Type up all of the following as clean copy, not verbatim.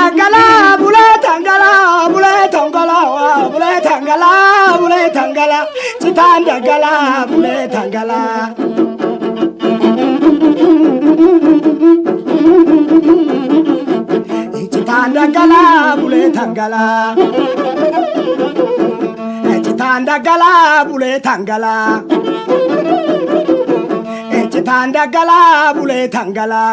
dagala bule tangala bule tangala bule tangala bule tangala citan dagala bule tangala citan dagala bule tangala citan dagala bule tangala citan dagala bule tangala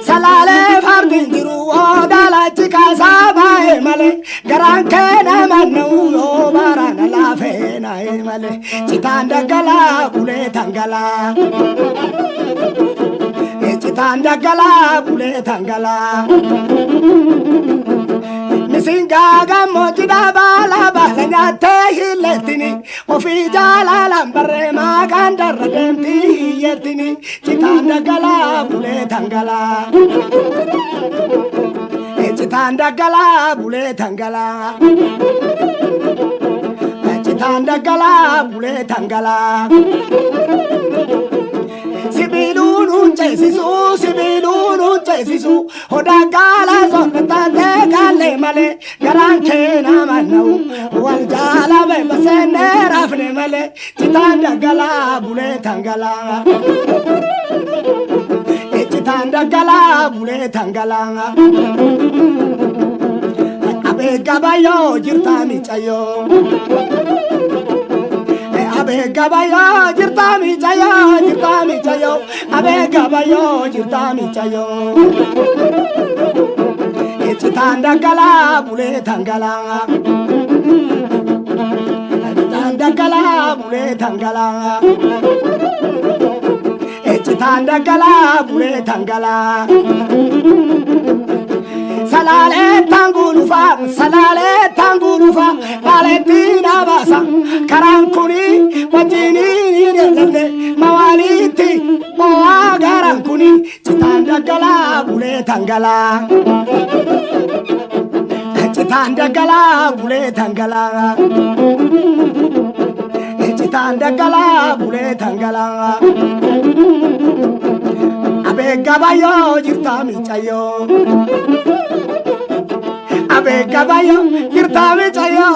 salale fardin jiru odala chika sabae male garanke na manu yo barana la fena male citan dagala bule tangala citan dagala bule tangala misinga gammo jida bala bala tehiletini ofi jala lambare magandar demti yetini citan dagala bule tangala citan dagala bule tangala citan dagala bule tangala sibilunun chesisu hodagala zonta te gale male garanke na manu wal jala be basene rafne male citan dagala bule tangala citan dagala bule tangala abe gabayo jirta mi chayo abe gabayo jirta mi chayo abe gabayo jirta mi chayo citan dagala bule tangala citan dagala bule tangala citan dagala bule tangala salale tangulufa paletina basa karankuni wajini nilende mawaliti moa garankuni citan dagala bule tangala citan dagala bule tangala citan dagala bule tangala abe gabayo jirta mi chayo abe gabayo jirta mi chayo